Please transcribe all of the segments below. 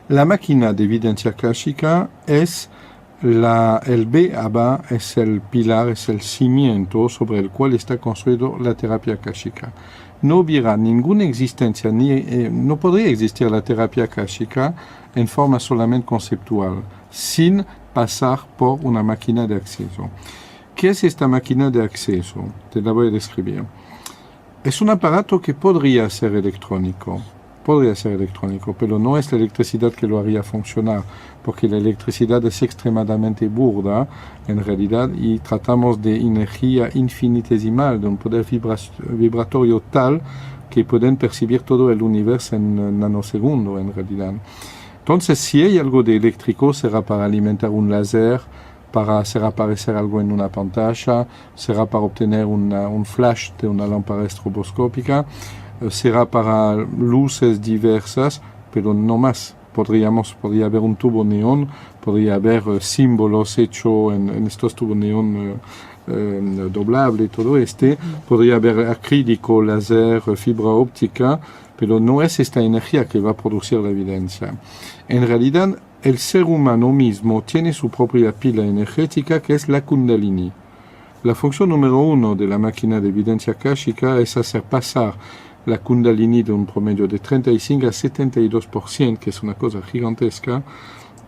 La máquina de evidencia akáshica es el B.A.B.A. es el pilar, es el cimiento sobre el cual está construido la terapia akáshica. No hubiera ninguna existencia, no podría existir la terapia akáshica en forma solamente conceptual, sin pasar por una máquina de acceso. ¿Qué es esta máquina de acceso? Te la voy a describir. Es un aparato que podría ser electrónico, pero no es la electricidad que lo haría funcionar, porque la electricidad es extremadamente burda, en realidad, y tratamos de energía infinitesimal, de un poder vibratorio tal que pueden percibir todo el universo en nanosegundo, en realidad. Entonces, si hay algo de eléctrico, será para alimentar un láser, para hacer aparecer algo en una pantalla, será para obtener un flash de una lámpara estroboscópica, será para luces diversas, pero no más. Podría haber un tubo neón, podría haber símbolos hechos en estos tubos neón doblable y todo podría haber acrílico, láser, fibra óptica, pero no es esta energía que va a producir la evidencia. En realidad, el ser humano mismo tiene su propia pila energética que es la Kundalini. La función número 1 de la máquina de evidencia akáshica es hacer pasar la Kundalini de un promedio de 35 a 72%, que es una cosa gigantesca,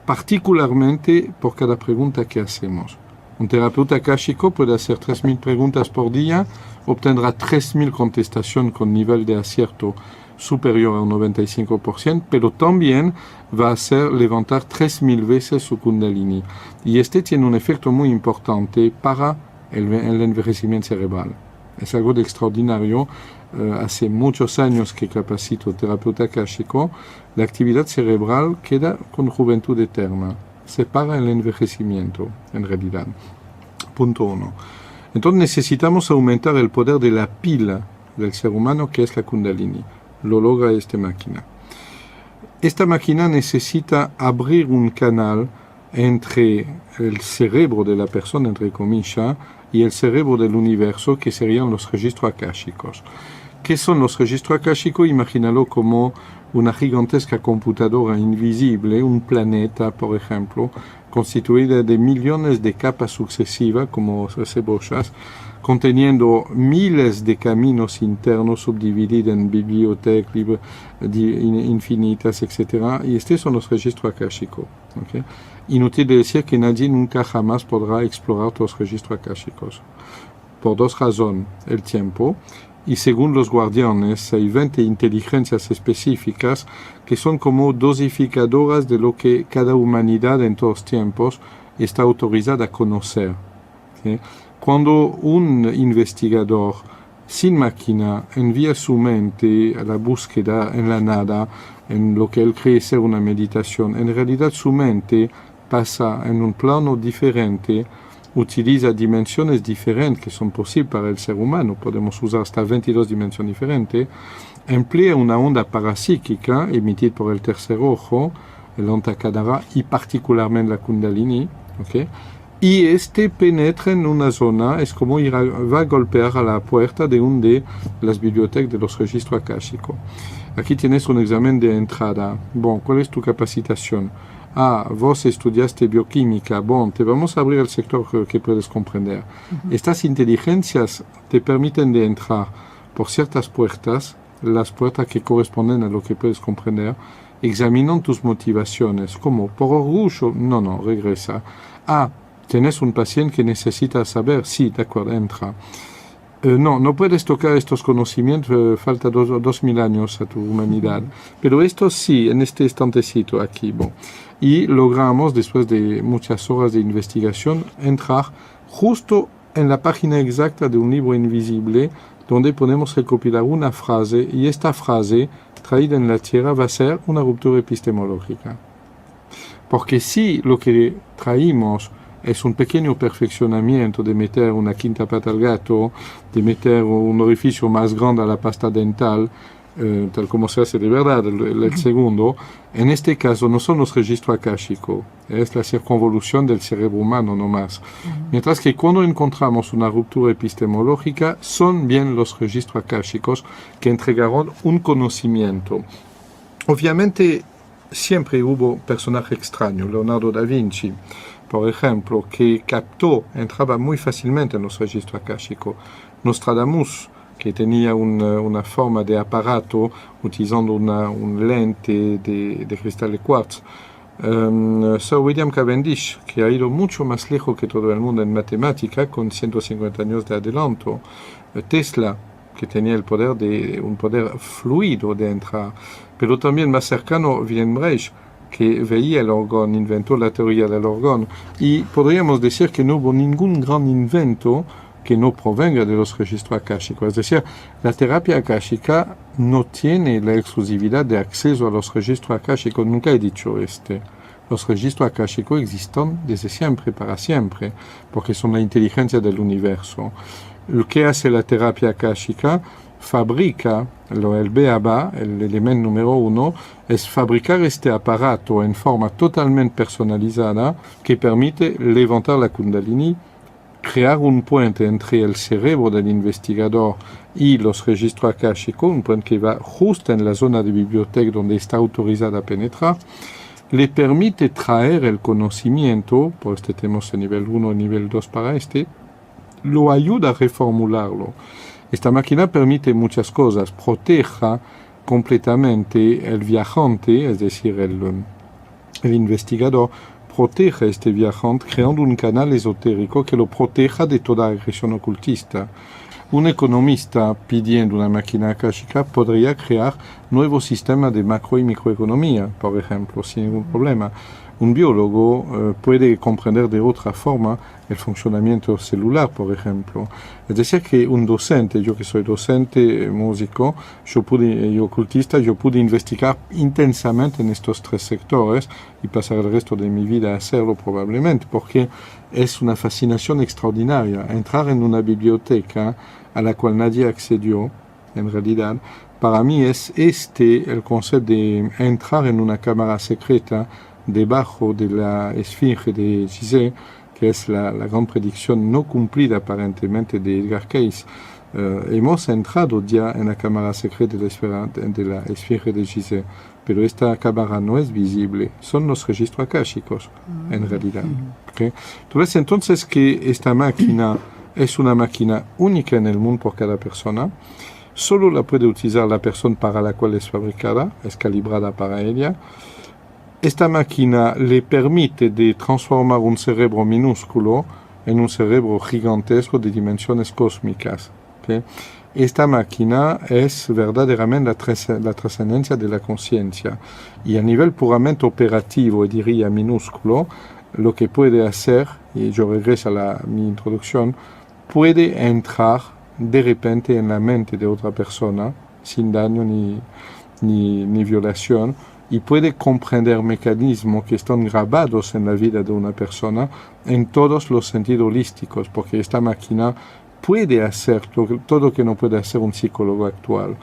particularmente por cada pregunta que hacemos. Un terapeuta akáshico puede hacer 3.000 preguntas por día, obtendrá 3.000 contestaciones con nivel de acierto superior a un 95%, pero también va a hacer levantar 3.000 veces su Kundalini. Y tiene un efecto muy importante para el envejecimiento cerebral. Es algo de extraordinario. Hace muchos años que capacito terapeuta akáshico, la actividad cerebral queda con juventud eterna. Se para el envejecimiento, en realidad. Punto 1. Entonces necesitamos aumentar el poder de la pila del ser humano, que es la Kundalini. Lo logra esta máquina. Esta máquina necesita abrir un canal entre el cerebro de la persona, entre comillas, y el cerebro del universo, que serían los registros akáshicos. ¿Qué son los registros akáshicos? Imagínalo como una gigantesca computadora invisible, un planeta, por ejemplo, constituida de millones de capas sucesivas, como cebollas, conteniendo miles de caminos internos subdivididos en bibliotecas infinitas, etc. Y estos son los registros akáshicos. ¿Okay? Inútil de decir que nadie nunca jamás podrá explorar los registros akáshicos. Por dos razones. El tiempo. Y según los guardianes, hay 20 inteligencias específicas que son como dosificadoras de lo que cada humanidad en todos tiempos está autorizada a conocer. ¿Okay? Cuando un investigador sin máquina envía su mente a la búsqueda en la nada, en lo que él cree ser una meditación, en realidad su mente pasa en un plano diferente, utiliza dimensiones diferentes que son posibles para el ser humano, podemos usar hasta 22 dimensiones diferentes, emplea una onda parapsíquica emitida por el tercer ojo, el Antakadara y particularmente la Kundalini, ¿okay? Y penetra en una zona, es como va a golpear a la puerta de una de las bibliotecas de los registros akáshicos. Aquí tienes un examen de entrada. Bon, ¿cuál es tu capacitación? Vos estudiaste bioquímica. Bon, te vamos a abrir el sector que puedes comprender. Estas inteligencias te permiten de entrar por ciertas puertas, las puertas que corresponden a lo que puedes comprender, examinan tus motivaciones. ¿Cómo? ¿Por orgullo? No, regresa. ¿Tienes un paciente que necesita saber? Sí, de acuerdo, entra. No puedes tocar estos conocimientos, falta 2000 años a tu humanidad. Pero esto sí, en este estantecito aquí. Bon. Y logramos, después de muchas horas de investigación, entrar justo en la página exacta de un libro invisible, donde podemos recopilar una frase, y esta frase, traída en la Tierra, va a ser una ruptura epistemológica. Porque si lo que traímos es un pequeño perfeccionamiento de meter una quinta pata al gato, de meter un orificio más grande a la pasta dental, tal como se hace de verdad el segundo, en este caso no son los registros akáshicos, es la circunvolución del cerebro humano no más. Mientras que cuando encontramos una ruptura epistemológica, son bien los registros akáshicos que entregaron un conocimiento. Obviamente, siempre hubo personajes extraños. Leonardo da Vinci, por ejemplo, que entraba muy fácilmente en los registros akáshicos. Nostradamus, que tenía una forma de aparato utilizando un lente de cristal de quartz. Sir William Cavendish, que ha ido mucho más lejos que todo el mundo en matemática, con 150 años de adelanto. Tesla, que tenía un poder fluido de entrar. Pero también más cercano, Wilhelm Reich, que veía el orgón, inventó la teoría del orgón. Y podríamos decir que no hubo ningún gran invento que no provenga de los registros akáshicos. Es decir, la terapia akáshica no tiene la exclusividad de acceso a los registros akáshicos. Nunca he dicho Los registros akáshicos existen desde siempre, para siempre, porque son la inteligencia del universo. Lo que hace la terapia akáshica, fabrica, el B.A.B.A., el elemento número 1, es fabricar este aparato en forma totalmente personalizada que permite levantar la Kundalini, crear un puente entre el cerebro del investigador y los registros akáshicos, un puente que va justo en la zona de biblioteca donde está autorizada a penetrar, le permite traer el conocimiento, por este tenemos el nivel 1 y nivel 2 para lo ayuda a reformularlo. Esta máquina permite muchas cosas, proteja completamente el viajante, es decir, el investigador, protege a este viajante creando un canal esotérico que lo proteja de toda agresión ocultista. Un economista pidiendo una máquina akáshica podría crear nuevos sistemas de macro y microeconomía, por ejemplo, sin ningún problema. Un biólogo puede comprender de otra forma el funcionamiento celular, por ejemplo. Es decir, que un docente, yo que soy docente, músico y ocultista, yo pude investigar intensamente en estos tres sectores y pasar el resto de mi vida a hacerlo probablemente, porque es una fascinación extraordinaria. Entrar en una biblioteca a la cual nadie accedió, en realidad, para mí es el concepto de entrar en una cámara secreta debajo de la esfinge de Gizeh, que es la gran predicción no cumplida aparentemente de Edgar Cayce. Hemos entrado ya en la cámara secreta de la esfinge de Gizeh, pero esta cámara no es visible, son los registros akáshicos, en realidad. ¿Okay? Tú ves entonces que esta máquina es una máquina única en el mundo por cada persona, solo la puede utilizar la persona para la cual es fabricada, es calibrada para ella. Esta máquina le permite de transformar un cerebro minúsculo en un cerebro gigantesco de dimensiones cósmicas. ¿Okay? Esta máquina es verdaderamente la trascendencia de la conciencia. Y a nivel puramente operativo, diría minúsculo, lo que puede hacer, y yo regreso a mi introducción, puede entrar de repente en la mente de otra persona, sin daño ni violación, y puede comprender mecanismos que están grabados en la vida de una persona en todos los sentidos holísticos, porque esta máquina puede hacer todo lo que no puede hacer un psicólogo actual.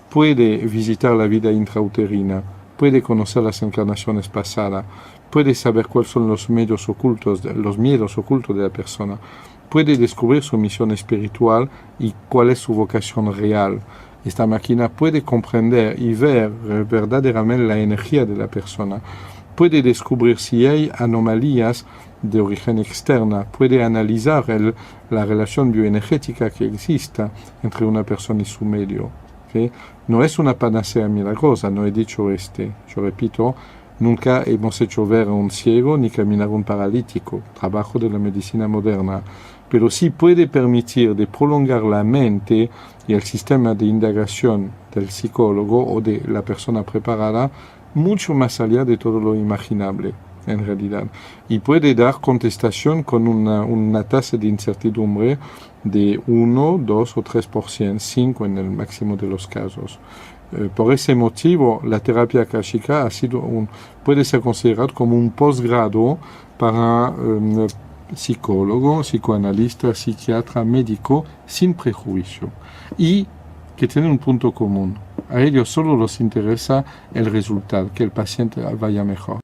Puede visitar la vida intrauterina, puede conocer las encarnaciones pasadas, puede saber cuáles son los miedos ocultos de la persona, puede descubrir su misión espiritual y cuál es su vocación real. Esta máquina puede comprender y ver verdaderamente la energía de la persona, puede descubrir si hay anomalías de origen externa, puede analizar la relación bioenergética que exista entre una persona y su medio. ¿Okay? No es una panacea milagrosa, no he dicho yo repito, nunca hemos hecho ver a un ciego ni caminar a un paralítico, trabajo de la medicina moderna, pero sí puede permitir de prolongar la mente y el sistema de indagación del psicólogo o de la persona preparada mucho más allá de todo lo imaginable, en realidad. Y puede dar contestación con una tasa de incertidumbre de 1, 2 o 3%, 5% en el máximo de los casos. Por ese motivo, la terapia akáshica puede ser considerada como un posgrado para psicólogo, psicoanalista, psiquiatra, médico, sin prejuicio. Y que tienen un punto común. A ellos solo les interesa el resultado, que el paciente vaya mejor.